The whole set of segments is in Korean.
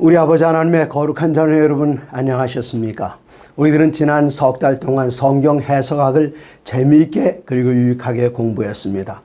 우리 아버지 하나님의 거룩한 자녀 여러분, 안녕하셨습니까? 우리들은 지난 석 달 동안 성경 해석학을 재미있게 그리고 유익하게 공부했습니다.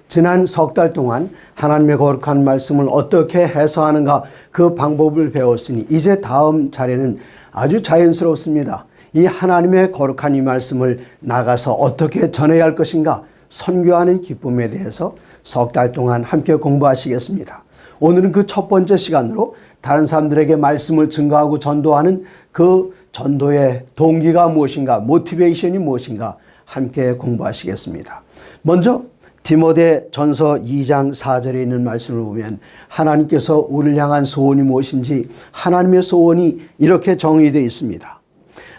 지난 석 달 동안 하나님의 거룩한 말씀을 어떻게 해석하는가 그 방법을 배웠으니 이제 다음 차례는 아주 자연스럽습니다. 이 하나님의 거룩한 이 말씀을 나가서 어떻게 전해야 할 것인가, 선교하는 기쁨에 대해서 석 달 동안 함께 공부하시겠습니다. 오늘은 그 첫 번째 시간으로 다른 사람들에게 말씀을 증거하고 전도하는 그 전도의 동기가 무엇인가, 모티베이션이 무엇인가 함께 공부하시겠습니다. 먼저 디모데 전서 2장 4절에 있는 말씀을 보면 하나님께서 우리를 향한 소원이 무엇인지 하나님의 소원이 이렇게 정의되어 있습니다.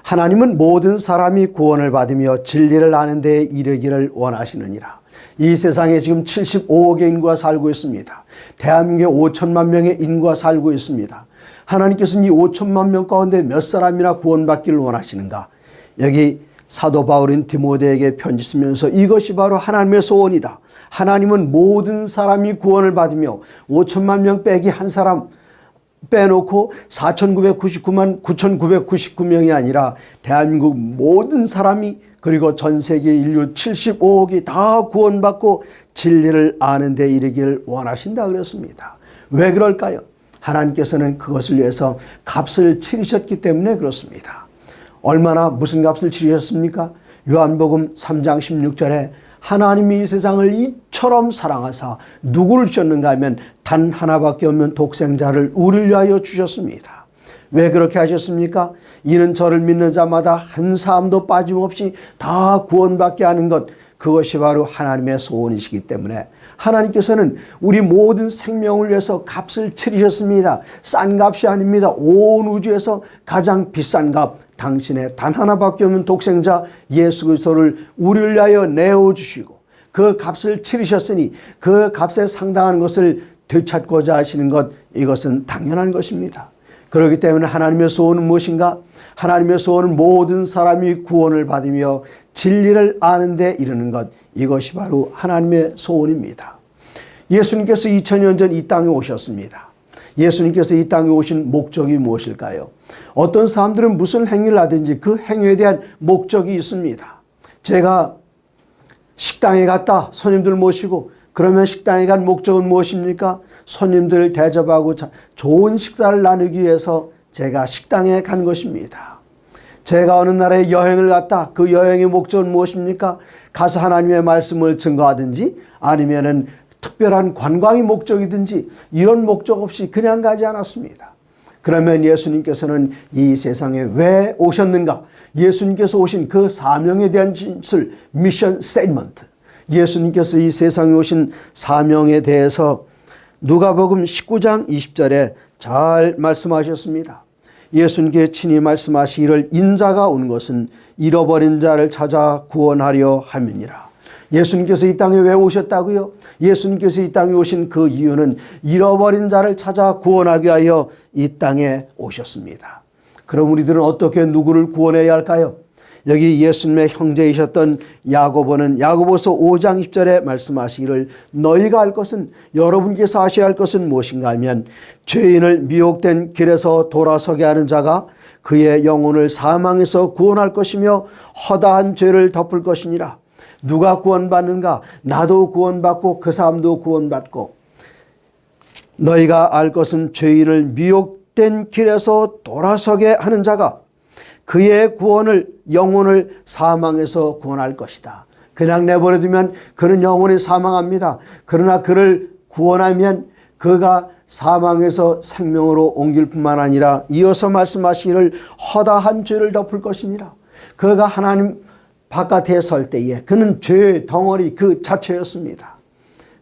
하나님은 모든 사람이 구원을 받으며 진리를 아는 데에 이르기를 원하시느니라. 이 세상에 지금 75억의 인구가 살고 있습니다. 대한민국에 5천만 명의 인구가 살고 있습니다. 하나님께서는 이 5천만 명 가운데 몇 사람이나 구원받기를 원하시는가? 여기 사도 바울은 디모데에게 편지 쓰면서 이것이 바로 하나님의 소원이다. 하나님은 모든 사람이 구원을 받으며 5천만 명 빼기 한 사람 빼놓고 4,999만 9,999명이 아니라 대한민국 모든 사람이 그리고 전 세계 인류 75억이 다 구원받고 진리를 아는 데 이르기를 원하신다 그랬습니다. 왜 그럴까요? 하나님께서는 그것을 위해서 값을 치르셨기 때문에 그렇습니다. 얼마나 무슨 값을 치르셨습니까? 요한복음 3장 16절에 하나님이 이 세상을 이처럼 사랑하사 누구를 주셨는가 하면 단 하나밖에 없는 독생자를 우리를 위하여 주셨습니다. 왜 그렇게 하셨습니까? 이는 저를 믿는 자마다 한 사람도 빠짐없이 다 구원받게 하는 것, 그것이 바로 하나님의 소원이시기 때문에 하나님께서는 우리 모든 생명을 위해서 값을 치르셨습니다. 싼 값이 아닙니다. 온 우주에서 가장 비싼 값, 당신의 단 하나밖에 없는 독생자 예수 그리스도를 우리를 위하여 내어주시고 그 값을 치르셨으니 그 값에 상당한 것을 되찾고자 하시는 것, 이것은 당연한 것입니다. 그렇기 때문에 하나님의 소원은 무엇인가? 하나님의 소원은 모든 사람이 구원을 받으며 진리를 아는 데 이르는 것, 이것이 바로 하나님의 소원입니다. 예수님께서 2000년 전 이 땅에 오셨습니다. 예수님께서 이 땅에 오신 목적이 무엇일까요? 어떤 사람들은 무슨 행위를 하든지 그 행위에 대한 목적이 있습니다. 제가 식당에 갔다 손님들 모시고, 그러면 식당에 간 목적은 무엇입니까? 손님들을 대접하고 좋은 식사를 나누기 위해서 제가 식당에 간 것입니다. 제가 어느 나라에 여행을 갔다, 그 여행의 목적은 무엇입니까? 가서 하나님의 말씀을 증거하든지 아니면은 특별한 관광이 목적이든지 이런 목적 없이 그냥 가지 않았습니다. 그러면 예수님께서는 이 세상에 왜 오셨는가? 예수님께서 오신 그 사명에 대한 진술, 미션 스테이트먼트, 예수님께서 이 세상에 오신 사명에 대해서 누가복음 19장 20절에 잘 말씀하셨습니다. 예수님께 친히 말씀하시기를 인자가 온 것은 잃어버린 자를 찾아 구원하려 함이니라. 예수님께서 이 땅에 왜 오셨다고요? 예수님께서 이 땅에 오신 그 이유는 잃어버린 자를 찾아 구원하기 위하여 이 땅에 오셨습니다. 그럼 우리들은 어떻게 누구를 구원해야 할까요? 여기 예수님의 형제이셨던 야고보는 야고보서 5장 10절에 말씀하시기를 너희가 할 것은, 여러분께서 하셔야 할 것은 무엇인가 하면 죄인을 미혹된 길에서 돌아서게 하는 자가 그의 영혼을 사망에서 구원할 것이며 허다한 죄를 덮을 것이니라. 누가 구원받는가? 나도 구원받고 그 사람도 구원받고, 너희가 알 것은 죄인을 미혹된 길에서 돌아서게 하는 자가 그의 구원을, 영혼을 사망에서 구원할 것이다. 그냥 내버려두면 그는 영혼이 사망합니다. 그러나 그를 구원하면 그가 사망에서 생명으로 옮길 뿐만 아니라 이어서 말씀하시기를 허다한 죄를 덮을 것이니라. 그가 하나님 바깥에 설 때에 그는 죄의 덩어리 그 자체였습니다.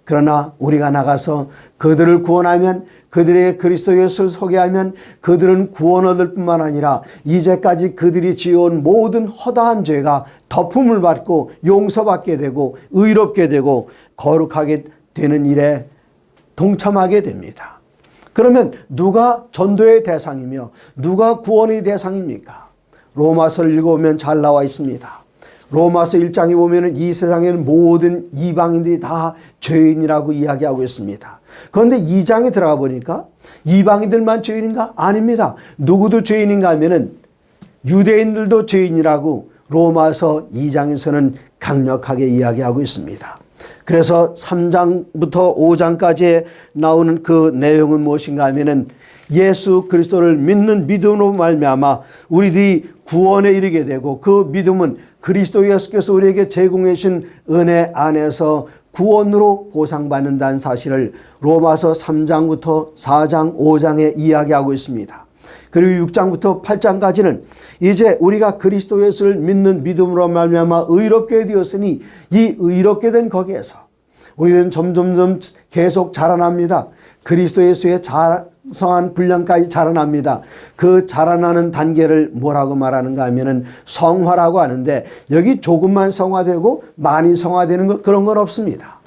그러나 우리가 나가서 그들을 구원하면, 그들에게 그리스도 예수를 소개하면 그들은 구원 얻을 뿐만 아니라 이제까지 그들이 지어온 모든 허다한 죄가 덮음을 받고 용서받게 되고 의롭게 되고 거룩하게 되는 일에 동참하게 됩니다. 그러면 누가 전도의 대상이며 누가 구원의 대상입니까? 로마서를 읽어보면 잘 나와 있습니다. 로마서 1장에 보면 이 세상에는 모든 이방인들이 다 죄인이라고 이야기하고 있습니다. 그런데 2장에 들어가 보니까 이방인들만 죄인인가? 아닙니다. 누구도 죄인인가 하면은 유대인들도 죄인이라고 로마서 2장에서는 강력하게 이야기하고 있습니다. 그래서 3장부터 5장까지 나오는 그 내용은 무엇인가 하면은 예수 그리스도를 믿는 믿음으로 말미암아 우리들이 구원에 이르게 되고, 그 믿음은 그리스도 예수께서 우리에게 제공해 주신 은혜 안에서 구원으로 보상받는다는 사실을 로마서 3장부터 4장, 5장에 이야기하고 있습니다. 그리고 6장부터 8장까지는 이제 우리가 그리스도 예수를 믿는 믿음으로 말미암아 의롭게 되었으니 이 의롭게 된 거기에서 우리는 점점점 계속 자라납니다. 그리스도 예수의 자성한 분량까지 자라납니다. 그 자라나는 단계를 뭐라고 말하는가 하면은 성화라고 하는데, 여기 조금만 성화되고 많이 성화되는 것, 그런 건 없습니다.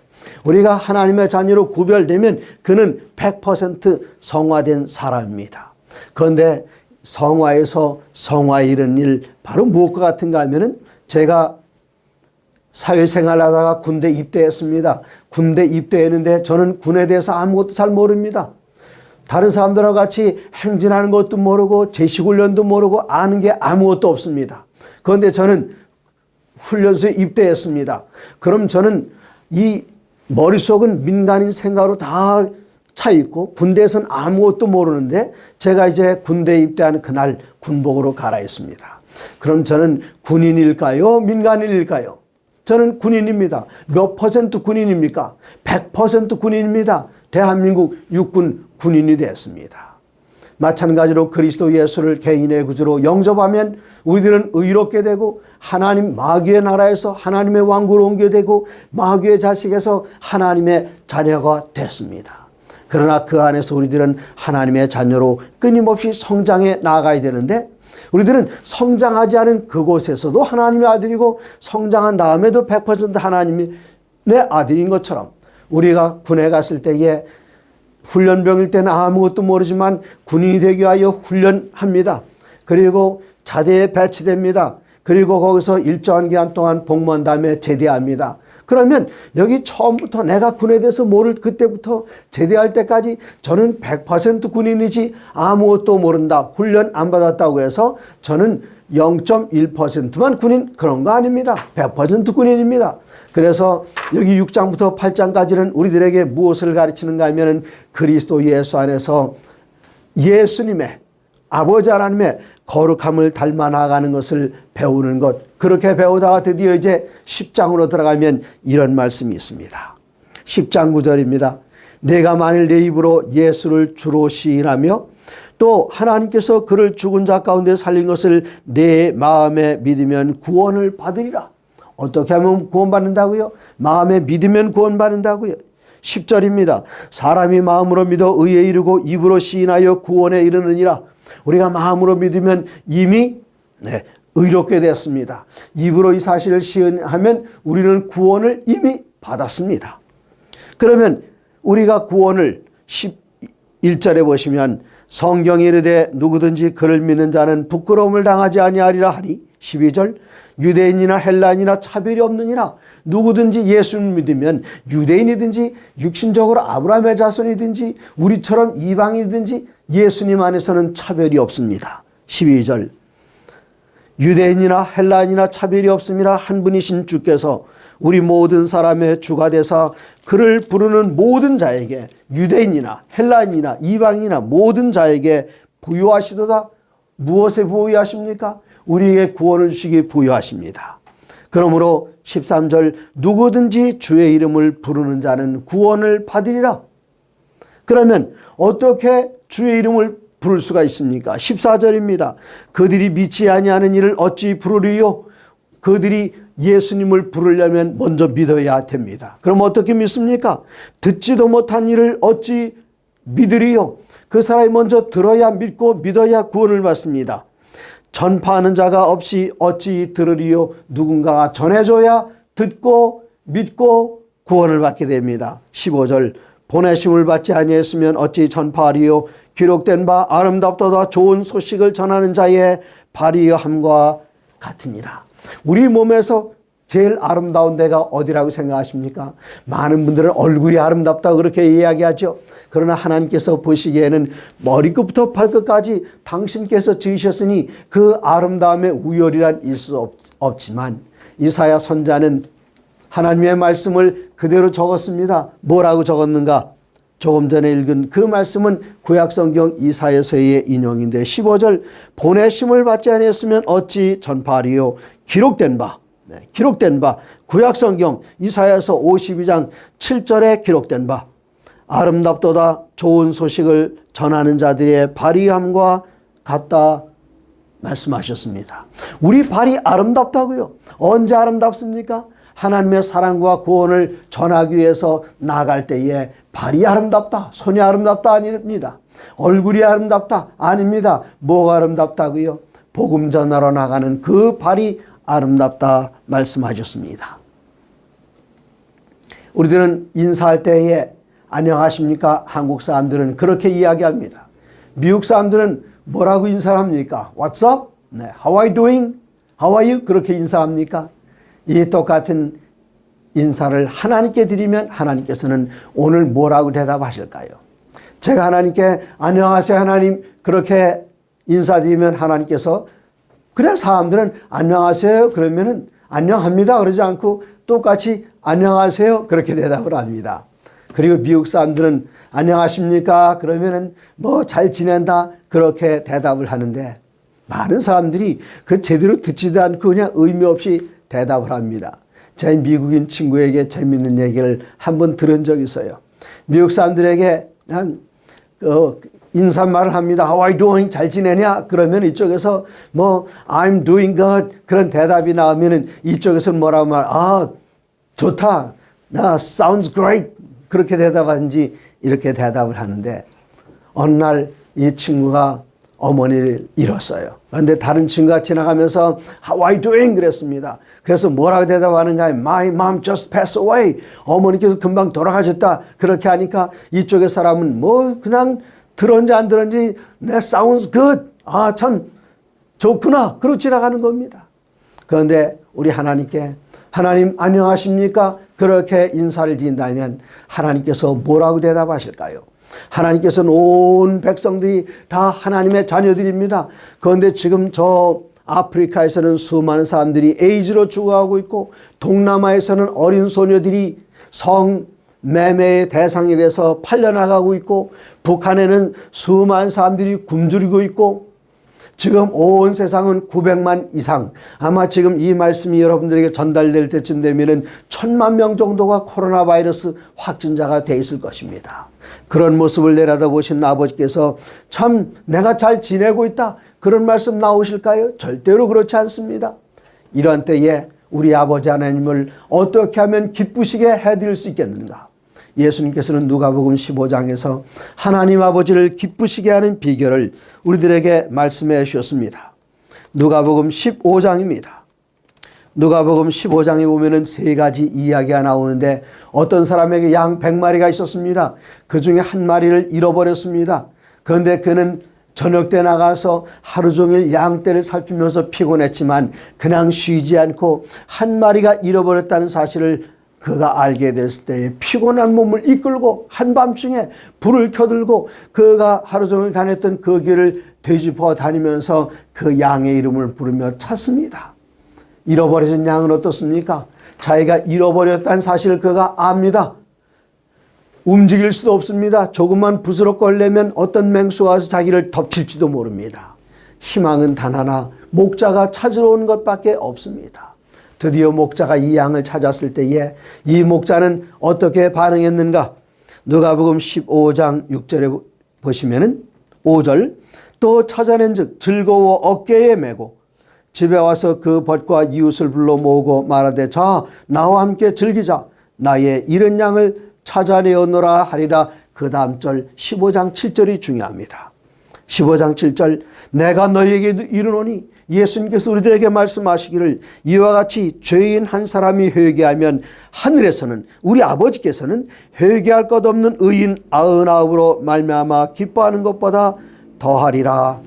우리가 하나님의 자녀로 구별되면 그는 100% 성화된 사람입니다. 그런데 성화에서 성화에 이른 일, 바로 무엇과 같은가 하면은, 제가 사회생활 하다가 군대 입대했습니다. 군대 입대했는데 저는 군에 대해서 아무것도 잘 모릅니다. 다른 사람들과 같이 행진하는 것도 모르고 제식훈련도 모르고 아는 게 아무것도 없습니다. 그런데 저는 훈련소에 입대했습니다. 그럼 저는 이 머릿속은 민간인 생각으로 다 차 있고 군대에서는 아무것도 모르는데, 제가 이제 군대에 입대하는 그날 군복으로 갈아입습니다. 그럼 저는 군인일까요? 민간인일까요? 저는 군인입니다. 몇 퍼센트 군인입니까? 100% 군인입니다. 대한민국 육군 군인이 됐습니다. 마찬가지로 그리스도 예수를 개인의 구주로 영접하면 우리들은 의롭게 되고, 하나님 마귀의 나라에서 하나님의 왕국으로 옮겨되고, 마귀의 자식에서 하나님의 자녀가 됐습니다. 그러나 그 안에서 우리들은 하나님의 자녀로 끊임없이 성장해 나아가야 되는데, 우리들은 성장하지 않은 그곳에서도 하나님의 아들이고, 성장한 다음에도 100% 하나님이 내 아들인 것처럼, 우리가 군에 갔을 때에 훈련병일 때는 아무것도 모르지만 군인이 되기 위하여 훈련합니다. 그리고 자대에 배치됩니다. 그리고 거기서 일정한 기간 동안 복무한 다음에 제대합니다. 그러면 여기 처음부터 내가 군에 대해서 모를 그때부터 제대할 때까지 저는 100% 군인이지 아무것도 모른다, 훈련 안 받았다고 해서 저는 0.1%만 군인, 그런 거 아닙니다. 100% 군인입니다. 그래서 여기 6장부터 8장까지는 우리들에게 무엇을 가르치는가 하면, 그리스도 예수 안에서 예수님의, 아버지 하나님의 거룩함을 닮아 나가는 것을 배우는 것. 그렇게 배우다가 드디어 이제 10장으로 들어가면 이런 말씀이 있습니다. 10장 9절입니다. 내가 만일 내 입으로 예수를 주로 시인하며 또 하나님께서 그를 죽은 자 가운데 살린 것을 내 마음에 믿으면 구원을 받으리라. 어떻게 하면 구원받는다고요? 마음에 믿으면 구원받는다고요. 10절입니다. 사람이 마음으로 믿어 의에 이르고 입으로 시인하여 구원에 이르느니라. 우리가 마음으로 믿으면 이미 의롭게 됐습니다. 입으로 이 사실을 시인하면 우리는 구원을 이미 받았습니다. 그러면 우리가 구원을 11절에 보시면, 성경이 이르되 누구든지 그를 믿는 자는 부끄러움을 당하지 아니하리라 하니, 12절 유대인이나 헬라인이나 차별이 없느니라. 누구든지 예수를 믿으면 유대인이든지 육신적으로 아브라함의 자손이든지 우리처럼 이방인이든지 예수님 안에서는 차별이 없습니다. 12절 유대인이나 헬라인이나 차별이 없음이라 한 분이신 주께서 우리 모든 사람의 주가 되사 그를 부르는 모든 자에게, 유대인이나 헬라인이나 이방인이나 모든 자에게 부유하시도다. 무엇에 부유하십니까? 우리에게 구원을 주시기 부유하십니다. 그러므로 13절 누구든지 주의 이름을 부르는 자는 구원을 받으리라. 그러면 어떻게 주의 이름을 부를 수가 있습니까? 14절입니다. 그들이 믿지 아니하는 이를 어찌 부르리요? 그들이 예수님을 부르려면 먼저 믿어야 됩니다. 그럼 어떻게 믿습니까? 듣지도 못한 일을 어찌 믿으리요? 그 사람이 먼저 들어야 믿고 믿어야 구원을 받습니다. 전파하는 자가 없이 어찌 들으리요? 누군가가 전해줘야 듣고 믿고 구원을 받게 됩니다. 15절 보내심을 받지 아니했으면 어찌 전파하리요? 기록된 바 아름답도다 좋은 소식을 전하는 자의 발이함과 같으니라. 우리 몸에서 제일 아름다운 데가 어디라고 생각하십니까? 많은 분들은 얼굴이 아름답다고 그렇게 이야기하죠. 그러나 하나님께서 보시기에는 머리끝부터 발끝까지 당신께서 지으셨으니 그 아름다움의 우열이란 있을 수 없지만 이사야 선자는 하나님의 말씀을 그대로 적었습니다. 뭐라고 적었는가? 조금 전에 읽은 그 말씀은 구약성경 이사야서의 인용인데 15절 보내심을 받지 아니했으면 어찌 전파하리요. 기록된 바 구약성경 이사야서 52장 7절에 기록된 바 아름답도다 좋은 소식을 전하는 자들의 발이함과 같다 말씀하셨습니다. 우리 발이 아름답다고요. 언제 아름답습니까? 하나님의 사랑과 구원을 전하기 위해서 나아갈 때에 발이 아름답다, 손이 아름답다 아닙니다. 얼굴이 아름답다 아닙니다. 뭐가 아름답다고요? 복음 전하러 나가는 그 발이 아름답다 말씀하셨습니다. 우리들은 인사할 때에 안녕하십니까? 한국 사람들은 그렇게 이야기합니다. 미국 사람들은 뭐라고 인사합니까? What's up? 네. How are you doing? How are you? 그렇게 인사합니까? 이 똑같은 인사를 하나님께 드리면 하나님께서는 오늘 뭐라고 대답하실까요? 제가 하나님께 안녕하세요 하나님 그렇게 인사드리면 하나님께서 그냥 사람들은 안녕하세요 그러면은 안녕합니다 그러지 않고 똑같이 안녕하세요 그렇게 대답을 합니다. 그리고 미국 사람들은 안녕하십니까 그러면은 뭐 잘 지낸다 그렇게 대답을 하는데 많은 사람들이 그 제대로 듣지도 않고 그냥 의미 없이 대답을 합니다. 제 미국인 친구에게 재밌는 얘기를 한번 들은 적이 있어요. 미국 사람들에게 한 인사말을 합니다. How are you doing? 잘 지내냐? 그러면 이쪽에서 뭐 I'm doing good 그런 대답이 나오면은 이쪽에서 뭐라고 좋다. 나 sounds great 그렇게 대답하는지 이렇게 대답을 하는데 어느 날 이 친구가 어머니를 잃었어요. 그런데 다른 친구가 지나가면서 How are you doing? 그랬습니다. 그래서 뭐라고 대답하는가? My mom just passed away. 어머니께서 금방 돌아가셨다. 그렇게 하니까 이쪽의 사람은 뭐 그냥 들었는지 안 들었는지 네, sounds good. 참 좋구나. 그러고 지나가는 겁니다. 그런데 우리 하나님께 하나님 안녕하십니까? 그렇게 인사를 드린다면 하나님께서 뭐라고 대답하실까요? 하나님께서는 온 백성들이 다 하나님의 자녀들입니다. 그런데 지금 저 아프리카에서는 수많은 사람들이 에이즈로 죽어가고 있고 동남아에서는 어린 소녀들이 성매매의 대상이 돼서 팔려나가고 있고 북한에는 수많은 사람들이 굶주리고 있고 지금 온 세상은 900만 이상 아마 지금 이 말씀이 여러분들에게 전달될 때쯤 되면은 1000만 명 정도가 코로나 바이러스 확진자가 돼 있을 것입니다. 그런 모습을 내려다보신 아버지께서 참 내가 잘 지내고 있다 그런 말씀 나오실까요? 절대로 그렇지 않습니다. 이런 때에 우리 아버지 하나님을 어떻게 하면 기쁘시게 해드릴 수 있겠는가? 예수님께서는 누가복음 15장에서 하나님 아버지를 기쁘시게 하는 비결을 우리들에게 말씀해 주셨습니다. 누가복음 15장입니다. 누가복음 15장에 보면은 세 가지 이야기가 나오는데 어떤 사람에게 양 100마리가 있었습니다. 그 중에 한 마리를 잃어버렸습니다. 그런데 그는 저녁 때 나가서 하루 종일 양떼를 살피면서 피곤했지만 그냥 쉬지 않고 한 마리가 잃어버렸다는 사실을 그가 알게 됐을 때에 피곤한 몸을 이끌고 한밤중에 불을 켜들고 그가 하루 종일 다녔던 그 길을 되짚어 다니면서 그 양의 이름을 부르며 찾습니다. 잃어버려진 양은 어떻습니까? 자기가 잃어버렸다는 사실을 그가 압니다. 움직일 수도 없습니다. 조금만 부스럭 걸려면 어떤 맹수가 와서 자기를 덮칠지도 모릅니다. 희망은 단 하나, 목자가 찾으러 오는 것밖에 없습니다. 드디어 목자가 이 양을 찾았을 때에 이 목자는 어떻게 반응했는가? 누가복음 15장 6절에 보시면은 5절 또 찾아낸즉 즐거워 어깨에 메고 집에 와서 그 벗과 이웃을 불러 모으고 말하되 자 나와 함께 즐기자 나의 잃은 양을 찾아내었노라 하리라. 그 다음 절 15장 7절이 중요합니다. 15장 7절 내가 너희에게 이르노니 예수님께서 우리들에게 말씀하시기를 이와 같이 죄인 한 사람이 회개하면 하늘에서는 우리 아버지께서는 회개할 것 없는 의인 99으로 말미암아 기뻐하는 것보다 더하리라.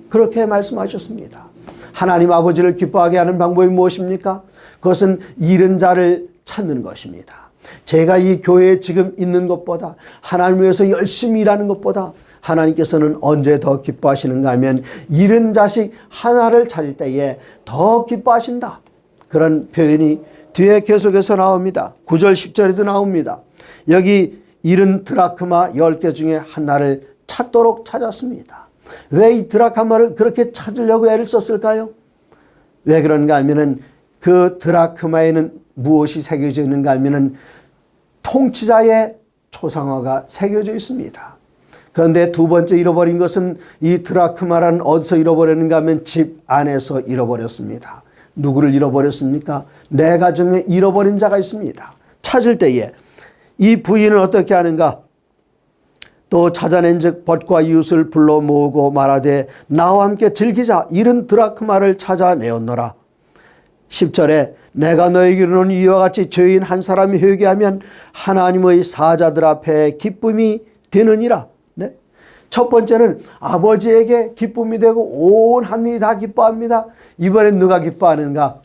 그렇게 말씀하셨습니다. 하나님 아버지를 기뻐하게 하는 방법이 무엇입니까? 그것은 잃은 자를 찾는 것입니다. 제가 이 교회에 지금 있는 것보다, 하나님 위해서 열심히 일하는 것보다 하나님께서는 언제 더 기뻐하시는가 하면 잃은 자식 하나를 찾을 때에 더 기뻐하신다. 그런 표현이 뒤에 계속해서 나옵니다. 9절 10절에도 나옵니다. 여기 잃은 드라크마 10개 중에 하나를 찾도록 찾았습니다. 왜 이 드라크마를 그렇게 찾으려고 애를 썼을까요? 왜 그런가 하면은 그 드라크마에는 무엇이 새겨져 있는가 하면은 통치자의 초상화가 새겨져 있습니다. 그런데 두 번째 잃어버린 것은 이 드라크마라는 어디서 잃어버렸는가 하면 집 안에서 잃어버렸습니다. 누구를 잃어버렸습니까? 내 가정에 잃어버린 자가 있습니다. 찾을 때에 이 부인은 어떻게 하는가? 또 찾아낸 즉 벗과 이웃을 불러 모으고 말하되 나와 함께 즐기자. 잃은 드라크마를 찾아내었노라. 10절에 내가 너에게 이르노니 이와 같이 죄인 한 사람이 회개하면 하나님의 사자들 앞에 기쁨이 되느니라. 네? 첫 번째는 아버지에게 기쁨이 되고 온 하늘이 다 기뻐합니다. 이번엔 누가 기뻐하는가?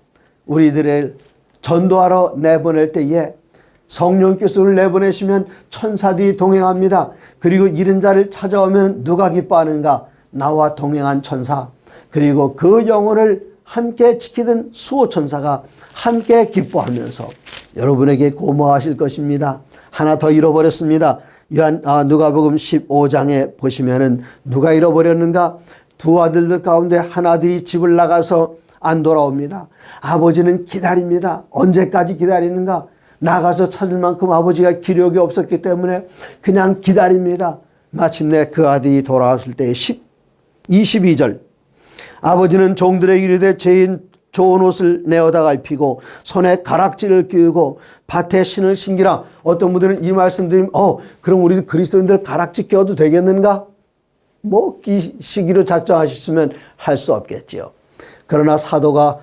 우리들을 전도하러 내보낼 때에 성령께서 우리를 내보내시면 천사들이 동행합니다. 그리고 잃은 자를 찾아오면 누가 기뻐하는가? 나와 동행한 천사, 그리고 그 영혼을 함께 지키던 수호 천사가 함께 기뻐하면서 여러분에게 고마워하실 것입니다. 하나 더 잃어버렸습니다. 누가복음 15장에 보시면은 누가 잃어버렸는가? 두 아들들 가운데 한 아들이 집을 나가서 안 돌아옵니다. 아버지는 기다립니다. 언제까지 기다리는가? 나가서 찾을 만큼 아버지가 기력이 없었기 때문에 그냥 기다립니다. 마침내 그 아들이 돌아왔을 때 22절 아버지는 종들에게 이르되 죄인 좋은 옷을 내어다가 입히고 손에 가락지를 끼우고 밭에 신을 신기라. 어떤 분들은 이 말씀 드리면 그럼 우리 그리스도인들 가락지 끼워도 되겠는가? 시기로 작정하셨으면 할 수 없겠지요. 그러나 사도가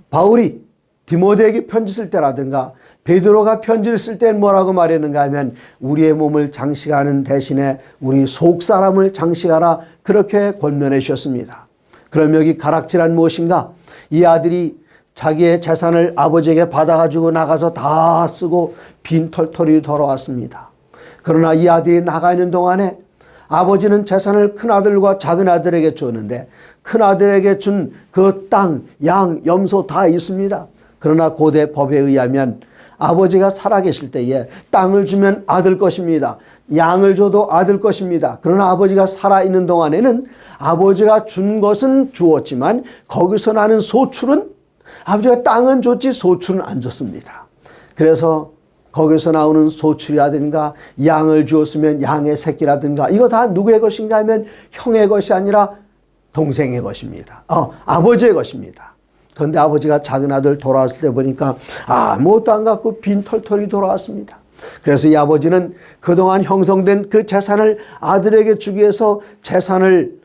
바울이 디모데에게 편지 쓸 때라든가 베드로가 편지를 쓸 때 뭐라고 말했는가 하면 우리의 몸을 장식하는 대신에 우리 속사람을 장식하라, 그렇게 권면해 주셨습니다. 그럼 여기 가락지란 무엇인가? 이 아들이 자기의 재산을 아버지에게 받아가지고 나가서 다 쓰고 빈털털이 돌아왔습니다. 그러나 이 아들이 나가 있는 동안에 아버지는 재산을 큰아들과 작은아들에게 줬는데 큰아들에게 준 그 땅, 양, 염소 다 있습니다. 그러나 고대 법에 의하면 아버지가 살아계실 때에 땅을 주면 아들 것입니다. 양을 줘도 아들 것입니다. 그러나 아버지가 살아있는 동안에는 아버지가 준 것은 주었지만 거기서 나는 소출은 아버지가 땅은 줬지 소출은 안 줬습니다. 그래서 거기서 나오는 소출이라든가 양을 주었으면 양의 새끼라든가 이거 다 누구의 것인가 하면 형의 것이 아니라 동생의 것입니다. 아버지의 것입니다. 그런데 아버지가 작은 아들 돌아왔을 때 보니까 아무것도 안 갖고 빈털털이 돌아왔습니다. 그래서 이 아버지는 그동안 형성된 그 재산을 아들에게 주기 위해서 재산을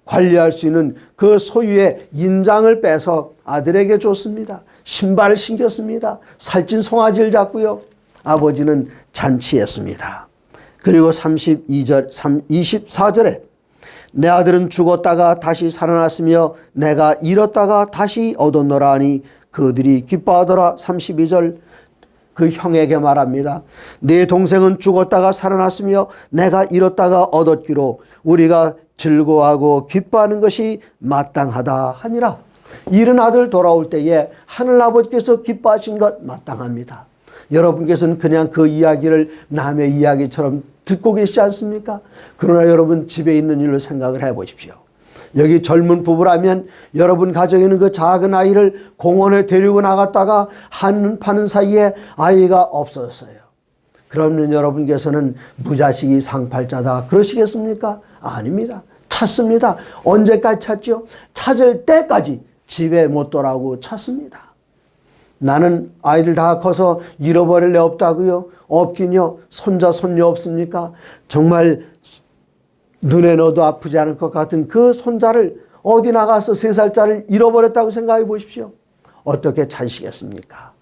관리할 수 있는 그 소유의 인장을 빼서 아들에게 줬습니다. 신발을 신겼습니다. 살찐 송아지를 잡고요. 아버지는 잔치했습니다. 그리고 24절에 내 아들은 죽었다가 다시 살아났으며 내가 잃었다가 다시 얻었노라 하니 그들이 기뻐하더라. 32절 그 형에게 말합니다. 내 동생은 죽었다가 살아났으며 내가 잃었다가 얻었기로 우리가 즐거워하고 기뻐하는 것이 마땅하다 하니라. 잃은 아들 돌아올 때에 하늘아버지께서 기뻐하신 것 마땅합니다. 여러분께서는 그냥 그 이야기를 남의 이야기처럼 듣고 계시지 않습니까? 그러나 여러분 집에 있는 일로 생각을 해보십시오. 여기 젊은 부부라면 여러분 가정에 있는 그 작은 아이를 공원에 데리고 나갔다가 파는 사이에 아이가 없어졌어요. 그러면 여러분께서는 무자식이 상팔자다 그러시겠습니까? 아닙니다. 찾습니다. 언제까지 찾죠? 찾을 때까지 집에 못 돌아오고 찾습니다. 나는 아이들 다 커서 잃어버릴 애 없다고요? 없긴요. 손자 손녀 없습니까? 정말 눈에 넣어도 아프지 않을 것 같은 그 손자를 어디 나가서 3살짜리를 잃어버렸다고 생각해 보십시오. 어떻게 찾으시겠습니까?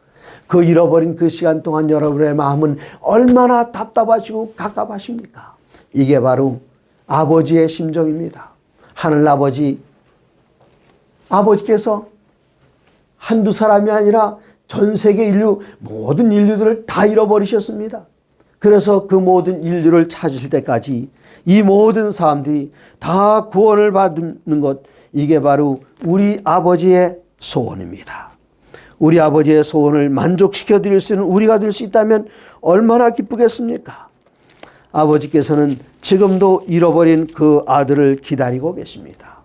그 잃어버린 그 시간 동안 여러분의 마음은 얼마나 답답하시고 갑갑하십니까? 이게 바로 아버지의 심정입니다. 하늘아버지, 아버지께서 한두 사람이 아니라 전 세계 인류 모든 인류들을 다 잃어버리셨습니다. 그래서 그 모든 인류를 찾으실 때까지 이 모든 사람들이 다 구원을 받는 것, 이게 바로 우리 아버지의 소원입니다. 우리 아버지의 소원을 만족시켜 드릴 수 있는 우리가 될 수 있다면 얼마나 기쁘겠습니까? 아버지께서는 지금도 잃어버린 그 아들을 기다리고 계십니다.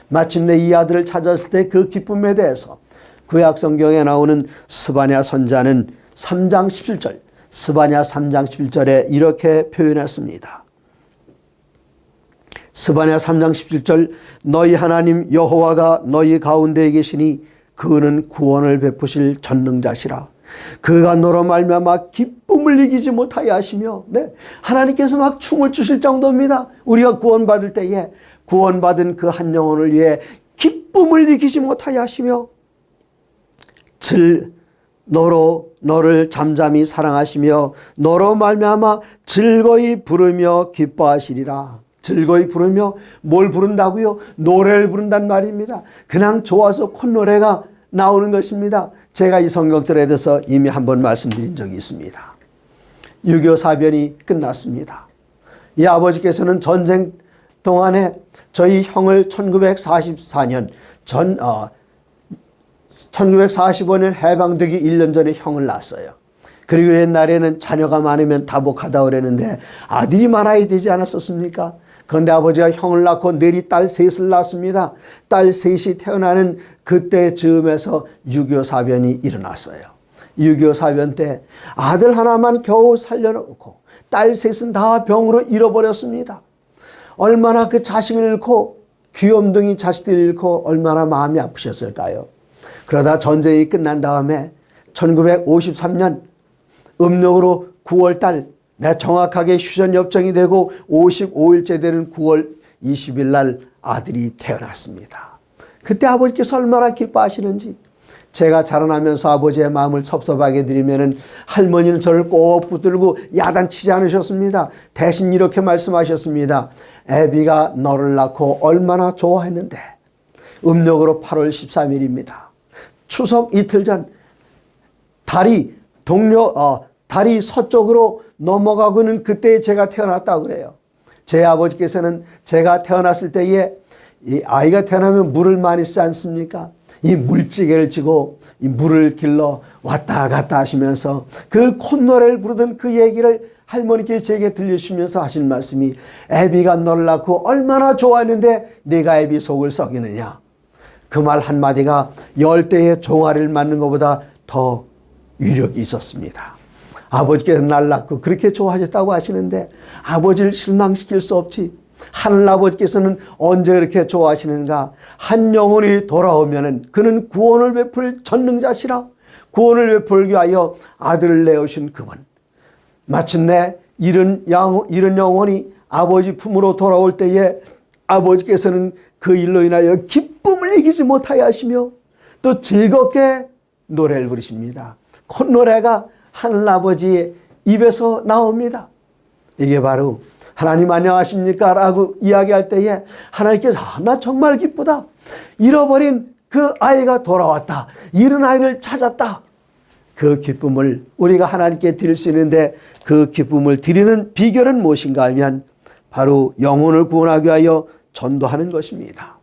마침내 이 아들을 찾았을 때 그 기쁨에 대해서 구약 성경에 나오는 스바냐 선자는 3장 17절, 스바냐 3장 11절에 이렇게 표현했습니다. 스바냐 3장 17절, 너희 하나님 여호와가 너희 가운데에 계시니 그는 구원을 베푸실 전능자시라. 그가 너로 말미암아 기쁨을 이기지 못하여 하시며, 네, 하나님께서 막 춤을 추실 정도입니다. 우리가 구원받을 때에 구원받은 그 한 영혼을 위해 기쁨을 이기지 못하여 하시며 너를 잠잠히 사랑하시며 너로 말미암아 즐거이 부르며 기뻐하시리라. 즐거이 부르며 뭘 부른다고요? 노래를 부른단 말입니다. 그냥 좋아서 콧노래가 나오는 것입니다. 제가 이 성경절에 대해서 이미 한번 말씀드린 적이 있습니다. 6.25 사변이 끝났습니다. 이 아버지께서는 전쟁 동안에 저희 형을 1944년 1945년 해방되기 1년 전에 형을 낳았어요. 그리고 옛날에는 자녀가 많으면 다복하다 그랬는데 아들이 많아야 되지 않았었습니까? 그런데 아버지가 형을 낳고 내리 딸 셋을 낳았습니다. 딸 셋이 태어나는 그때 즈음에서 6.25 사변이 일어났어요. 6.25 사변 때 아들 하나만 겨우 살려놓고 딸 셋은 다 병으로 잃어버렸습니다. 얼마나 그 자식을 잃고 귀염둥이 자식들을 잃고 얼마나 마음이 아프셨을까요? 그러다 전쟁이 끝난 다음에 1953년 음력으로 9월달, 정확하게 휴전 협정이 되고 55일째 되는 9월 20일 날 아들이 태어났습니다. 그때 아버지께서 얼마나 기뻐하시는지, 제가 자라나면서 아버지의 마음을 섭섭하게 드리면은 할머니는 저를 꼭 붙들고 야단치지 않으셨습니다. 대신 이렇게 말씀하셨습니다. 애비가 너를 낳고 얼마나 좋아했는데. 음력으로 8월 13일입니다. 추석 이틀 전 달이 서쪽으로 넘어가고는 그때 제가 태어났다고 그래요. 제 아버지께서는 제가 태어났을 때에 이 아이가 태어나면 물을 많이 쓰지 않습니까? 이 물찌개를 쥐고 이 물을 길러 왔다 갔다 하시면서 그 콧노래를 부르던 그 얘기를 할머니께 제게 들려주시면서 하신 말씀이, 애비가 너를 낳고 얼마나 좋아했는데 네가 애비 속을 썩이느냐. 그 말 한마디가 10대의 종아리를 맞는 것보다 더 위력이 있었습니다. 아버지께서 날 낳고 그렇게 좋아하셨다고 하시는데 아버지를 실망시킬 수 없지. 하늘아버지께서는 언제 그렇게 좋아하시는가. 한 영혼이 돌아오면 그는 구원을 베풀 전능자시라. 구원을 베풀기 위하여 아들을 내오신 그분. 마침내 이런 영혼이 아버지 품으로 돌아올 때에 아버지께서는 그 일로 인하여 기쁨을 이기지 못하여 하시며 또 즐겁게 노래를 부르십니다. 콧노래가 하늘아버지의 입에서 나옵니다. 이게 바로 하나님 안녕하십니까? 라고 이야기할 때에 하나님께서 나 정말 기쁘다. 잃어버린 그 아이가 돌아왔다. 잃은 아이를 찾았다. 그 기쁨을 우리가 하나님께 드릴 수 있는데 그 기쁨을 드리는 비결은 무엇인가 하면 바로 영혼을 구원하기 위하여 전도하는 것입니다.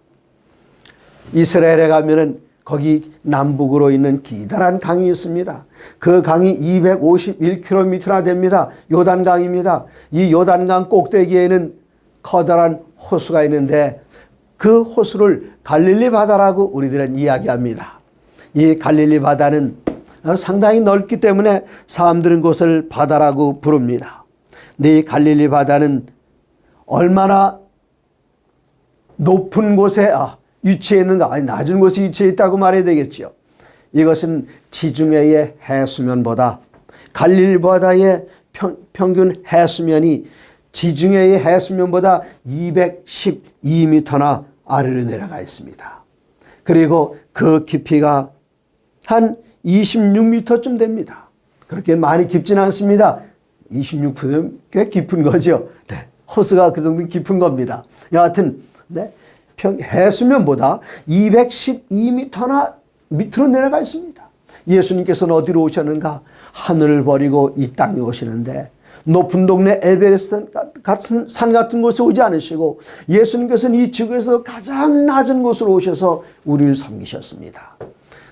이스라엘에 가면은 거기 남북으로 있는 기다란 강이 있습니다. 그 강이 251km나 됩니다. 요단강입니다. 이 요단강 꼭대기에는 커다란 호수가 있는데 그 호수를 갈릴리 바다라고 우리들은 이야기합니다. 이 갈릴리 바다는 상당히 넓기 때문에 사람들은 그것을 바다라고 부릅니다. 근데 이 갈릴리 바다는 얼마나 높은 곳에 위치해 있는가, 아니 낮은 곳에 위치해 있다고 말해야 되겠죠. 이것은 지중해의 해수면보다 갈릴리 바다의 평균 해수면이 지중해의 해수면보다 212m나 아래로 내려가 있습니다. 그리고 그 깊이가 한 26m쯤 됩니다. 그렇게 많이 깊지는 않습니다. 26m면 꽤 깊은 거죠. 네. 호수가 그 정도 깊은 겁니다. 여하튼 네. 해수면보다 212m나 밑으로 내려가 있습니다. 예수님께서는 어디로 오셨는가? 하늘을 버리고 이 땅에 오시는데 높은 동네 에베레스트 같은 산 같은 곳에 오지 않으시고 예수님께서는 이 지구에서 가장 낮은 곳으로 오셔서 우리를 섬기셨습니다.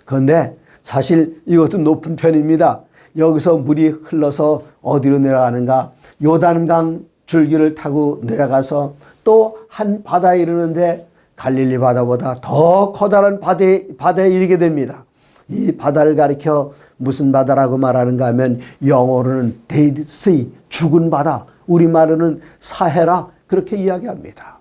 그런데 사실 이것도 높은 편입니다. 여기서 물이 흘러서 어디로 내려가는가? 요단강 줄기를 타고 내려가서 또 한 바다에 이르는데 갈릴리 바다보다 더 커다란 바다에 이르게 됩니다. 이 바다를 가리켜 무슨 바다라고 말하는가 하면 영어로는 Dead Sea, 죽은 바다, 우리말로는 사해라 그렇게 이야기합니다.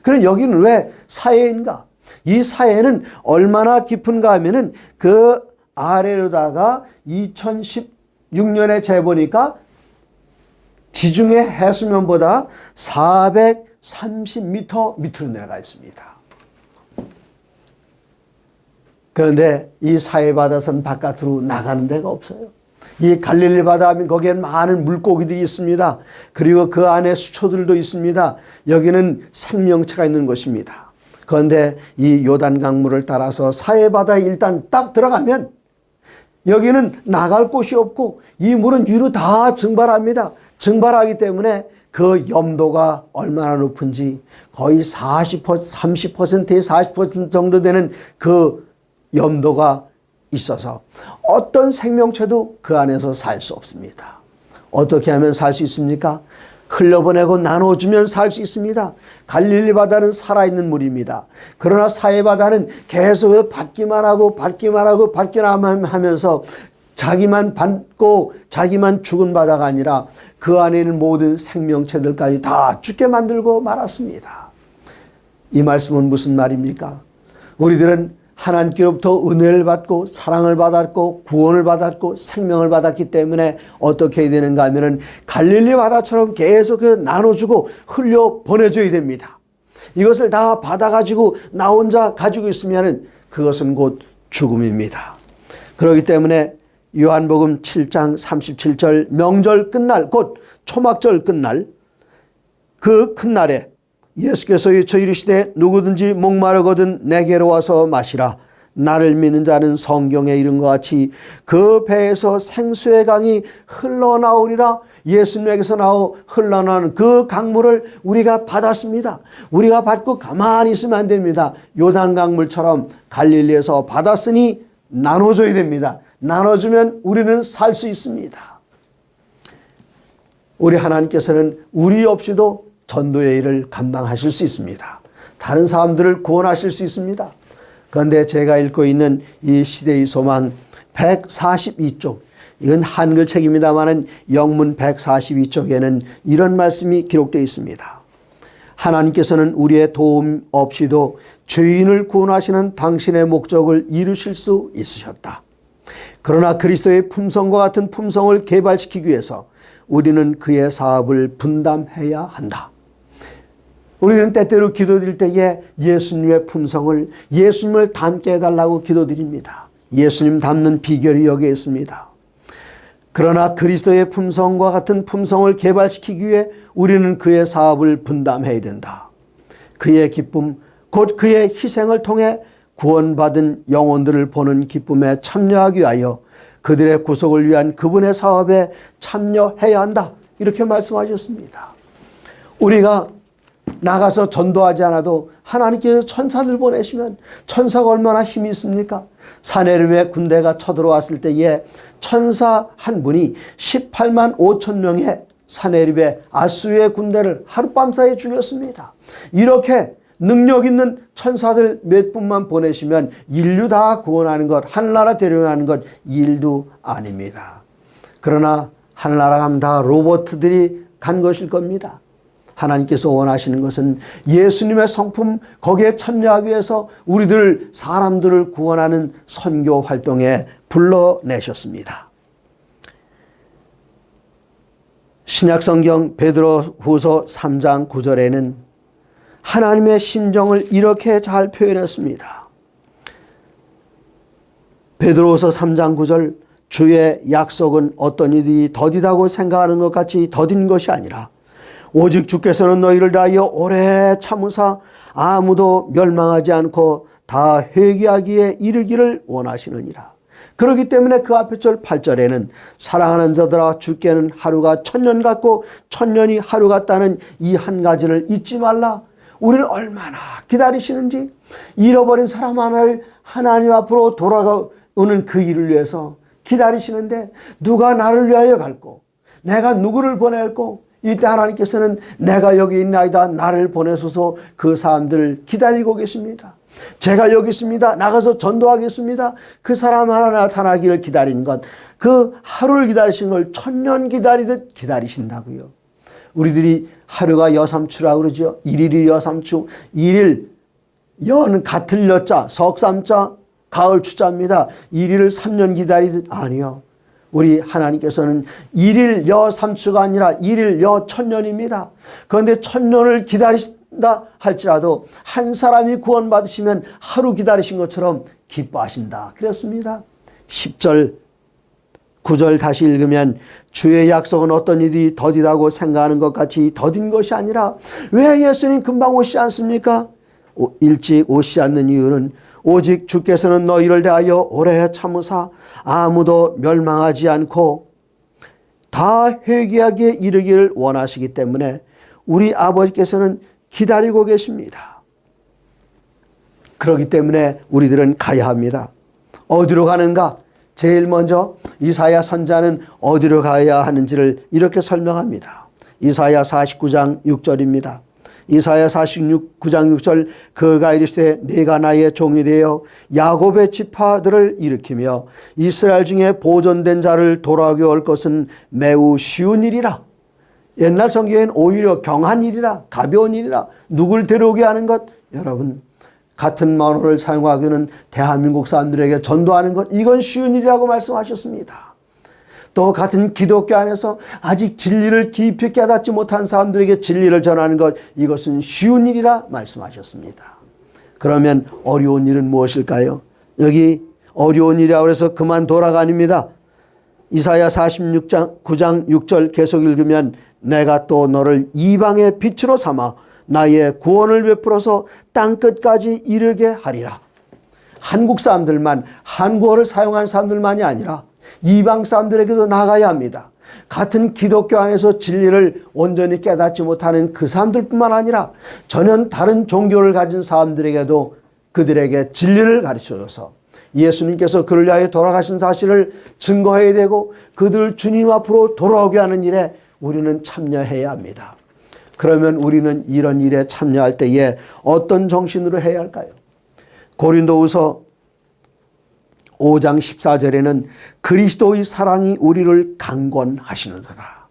그럼 여기는 왜 사해인가? 이 사해는 얼마나 깊은가 하면은 그 아래로다가 2016년에 재보니까 지중해 해수면보다 430m 밑으로 내려가 있습니다. 그런데 이 사해바다선 바깥으로 나가는 데가 없어요. 이 갈릴리 바다 하면 거기엔 많은 물고기들이 있습니다. 그리고 그 안에 수초들도 있습니다. 여기는 생명체가 있는 곳입니다. 그런데 이 요단 강물을 따라서 사해바다에 일단 딱 들어가면 여기는 나갈 곳이 없고 이 물은 위로 다 증발합니다. 증발하기 때문에 그 염도가 얼마나 높은지 거의 30%에 40% 정도 되는 그 염도가 있어서 어떤 생명체도 그 안에서 살 수 없습니다. 어떻게 하면 살 수 있습니까? 흘려보내고 나눠주면 살 수 있습니다. 갈릴리 바다는 살아있는 물입니다. 그러나 사해 바다는 계속 받기만 하고 하면서 자기만 받고 자기만 죽은 바다가 아니라 그 안에 있는 모든 생명체들까지 다 죽게 만들고 말았습니다. 이 말씀은 무슨 말입니까? 우리들은 하나님께로부터 은혜를 받고 사랑을 받았고 구원을 받았고 생명을 받았기 때문에 어떻게 해야 되는가 하면은 갈릴리 바다처럼 계속 나눠주고 흘려 보내줘야 됩니다. 이것을 다 받아가지고 나 혼자 가지고 있으면은 그것은 곧 죽음입니다. 그렇기 때문에 요한복음 7장 37절 명절 끝날 곧 초막절 끝날 그 큰 날에 예수께서 외쳐 이르시되 누구든지 목마르거든 내게로 와서 마시라. 나를 믿는 자는 성경에 이른 것 같이 그 배에서 생수의 강이 흘러나오리라. 예수님에게서 흘러나오는 그 강물을 우리가 받았습니다. 우리가 받고 가만히 있으면 안 됩니다. 요단 강물처럼 갈릴리에서 받았으니 나눠줘야 됩니다. 나눠주면 우리는 살 수 있습니다. 우리 하나님께서는 우리 없이도 전도의 일을 감당하실 수 있습니다. 다른 사람들을 구원하실 수 있습니다. 그런데 제가 읽고 있는 이 시대의 소망 142쪽, 이건 한글 책입니다만 영문 142쪽에는 이런 말씀이 기록되어 있습니다. 하나님께서는 우리의 도움 없이도 죄인을 구원하시는 당신의 목적을 이루실 수 있으셨다. 그러나 그리스도의 품성과 같은 품성을 개발시키기 위해서 우리는 그의 사업을 분담해야 한다. 우리는 때때로 기도드릴 때에 예수님의 품성을, 예수님을 닮게 해달라고 기도드립니다. 예수님 닮는 비결이 여기에 있습니다. 그러나 그리스도의 품성과 같은 품성을 개발시키기 위해 우리는 그의 사업을 분담해야 된다. 그의 기쁨, 곧 그의 희생을 통해 구원받은 영혼들을 보는 기쁨에 참여하기 위하여 그들의 구속을 위한 그분의 사업에 참여해야 한다. 이렇게 말씀하셨습니다. 우리가 나가서 전도하지 않아도 하나님께서 천사들 보내시면 천사가 얼마나 힘이 있습니까? 사내립의 군대가 쳐들어왔을 때에 천사 한 분이 18만 5천 명의 사내립의 아수르의 군대를 하룻밤 사이에 죽였습니다. 이렇게 능력 있는 천사들 몇 분만 보내시면 인류 다 구원하는 것, 하늘나라 데려가는 것 일도 아닙니다. 그러나 하늘나라 가면 다 로봇들이 간 것일 겁니다. 하나님께서 원하시는 것은 예수님의 성품, 거기에 참여하기 위해서 우리들 사람들을 구원하는 선교 활동에 불러내셨습니다. 신약성경 베드로후서 3장 9절에는 하나님의 심정을 이렇게 잘 표현했습니다. 베드로후서 3장 9절 주의 약속은 어떤 이들이 더디다고 생각하는 것 같이 더딘 것이 아니라 오직 주께서는 너희를 다하여 오래 참으사 아무도 멸망하지 않고 다 회개하기에 이르기를 원하시느니라. 그렇기 때문에 그 앞에 절 8절에는 사랑하는 자들아 주께는 하루가 천년 같고 천년이 하루 같다는 이 한 가지를 잊지 말라. 우리를 얼마나 기다리시는지, 잃어버린 사람 하나를 하나님 앞으로 돌아오는 그 일을 위해서 기다리시는데 누가 나를 위하여 갈고 내가 누구를 보낼고, 이때 하나님께서는 내가 여기 있나이다 나를 보내소서 그 사람들을 기다리고 계십니다. 제가 여기 있습니다. 나가서 전도하겠습니다. 그 사람 하나 나타나기를 기다린 것, 그 하루를 기다리신 걸 천년 기다리듯 기다리신다고요. 우리들이 하루가 여삼추라고 그러죠. 일일이 여삼추. 일일, 여는 같을 여자, 석삼자, 가을 추자입니다. 일일을 3년 기다리듯. 아니요. 우리 하나님께서는 일일 여삼추가 아니라 일일 여천년입니다. 그런데 천년을 기다리신다 할지라도 한 사람이 구원받으시면 하루 기다리신 것처럼 기뻐하신다 그랬습니다. 10절 9절 다시 읽으면 주의 약속은 어떤 일이 더디다고 생각하는 것 같이 더딘 것이 아니라, 왜 예수님 금방 오시지 않습니까? 일찍 오시지 않는 이유는 오직 주께서는 너희를 대하여 오래 참으사 아무도 멸망하지 않고 다 회개하기에 이르기를 원하시기 때문에 우리 아버지께서는 기다리고 계십니다. 그렇기 때문에 우리들은 가야 합니다. 어디로 가는가? 제일 먼저 이사야 선지자는 어디로 가야 하는지를 이렇게 설명합니다. 이사야 49장 6절입니다. 이사야 49장 6절 그가 이르시되 내가 나의 종이 되어 야곱의 지파들을 일으키며 이스라엘 중에 보존된 자를 돌아오게 할 것은 매우 쉬운 일이라. 옛날 성경엔 오히려 경한 일이라, 가벼운 일이라, 누굴 데려오게 하는 것. 여러분, 같은 만호를 사용하기는 대한민국 사람들에게 전도하는 것, 이건 쉬운 일이라고 말씀하셨습니다. 또 같은 기독교 안에서 아직 진리를 깊이 깨닫지 못한 사람들에게 진리를 전하는 것, 이것은 쉬운 일이라 말씀하셨습니다. 그러면 어려운 일은 무엇일까요? 여기 어려운 일이라고 해서 그만 돌아가닙니다. 이사야 46장 9장 6절 계속 읽으면 내가 또 너를 이방의 빛으로 삼아 나의 구원을 베풀어서 땅끝까지 이르게 하리라. 한국 사람들만, 한국어를 사용한 사람들만이 아니라 이방 사람들에게도 나가야 합니다. 같은 기독교 안에서 진리를 온전히 깨닫지 못하는 그 사람들뿐만 아니라 전혀 다른 종교를 가진 사람들에게도 그들에게 진리를 가르쳐줘서 예수님께서 그를 위하여 돌아가신 사실을 증거해야 되고 그들을 주님 앞으로 돌아오게 하는 일에 우리는 참여해야 합니다. 그러면 우리는 이런 일에 참여할 때에 어떤 정신으로 해야 할까요? 고린도후서 5장 14절에는 그리스도의 사랑이 우리를 강권하시는도다.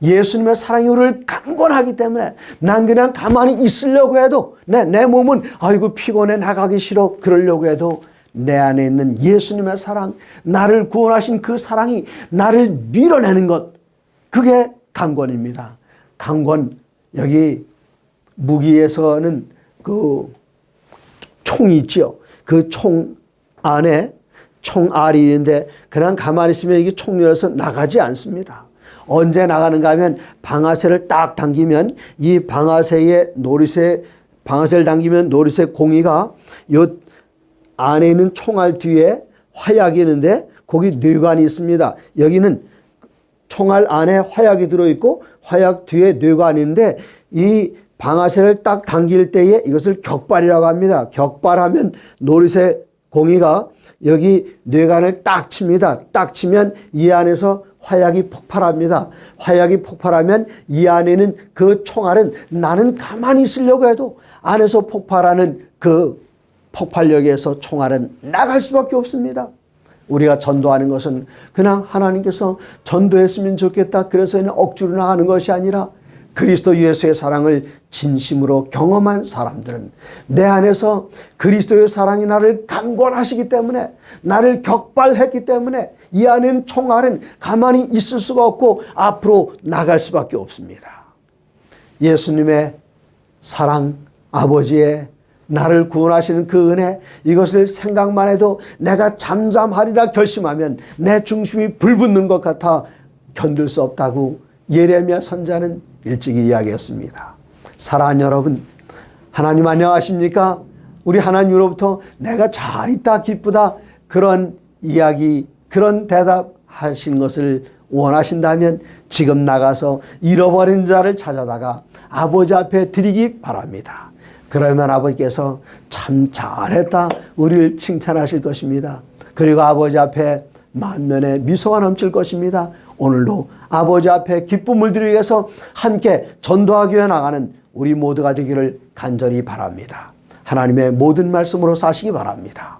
예수님의 사랑이 우리를 강권하기 때문에 난 그냥 가만히 있으려고 해도 내 몸은 아이고 피곤해 나가기 싫어 그러려고 해도 내 안에 있는 예수님의 사랑, 나를 구원하신 그 사랑이 나를 밀어내는 것, 그게 강권입니다. 강권, 여기 무기에서는 그 총이 있죠. 그 총 안에 총알이 있는데 그냥 가만히 있으면 이게 총열에서 나가지 않습니다. 언제 나가는가 하면 방아쇠를 딱 당기면 이 방아쇠의 방아쇠를 당기면 노리쇠 공이가 요 안에 있는 총알 뒤에 화약이 있는데 거기 뇌관이 있습니다. 여기는 총알 안에 화약이 들어있고 화약 뒤에 뇌관이 있는데 이 방아쇠를 딱 당길 때에 이것을 격발이라고 합니다. 격발하면 노리쇠 공이가 여기 뇌관을 딱 칩니다. 딱 치면 이 안에서 화약이 폭발합니다. 화약이 폭발하면 이 안에는 그 총알은 나는 가만히 있으려고 해도 안에서 폭발하는 그 폭발력에서 총알은 나갈 수밖에 없습니다. 우리가 전도하는 것은 그냥 하나님께서 전도했으면 좋겠다 그래서 억지로 나가는 것이 아니라 그리스도 예수의 사랑을 진심으로 경험한 사람들은 내 안에서 그리스도의 사랑이 나를 강권하시기 때문에, 나를 격발했기 때문에 이 안에는 총알은 가만히 있을 수가 없고 앞으로 나갈 수밖에 없습니다. 예수님의 사랑, 아버지의 나를 구원하시는 그 은혜, 이것을 생각만 해도 내가 잠잠하리라 결심하면 내 중심이 불붙는 것 같아 견딜 수 없다고 예레미야 선지자는 일찍이 이야기했습니다. 사랑하는 여러분, 하나님 안녕하십니까? 우리 하나님으로부터 내가 잘 있다 기쁘다 그런 이야기 그런 대답하신 것을 원하신다면 지금 나가서 잃어버린 자를 찾아다가 아버지 앞에 드리기 바랍니다. 그러면 아버지께서 참 잘했다 우리를 칭찬하실 것입니다. 그리고 아버지 앞에 만면에 미소가 넘칠 것입니다. 오늘도 아버지 앞에 기쁨을 드리기 위해서 함께 전도하기 위해 나가는 우리 모두가 되기를 간절히 바랍니다. 하나님의 모든 말씀으로 사시기 바랍니다.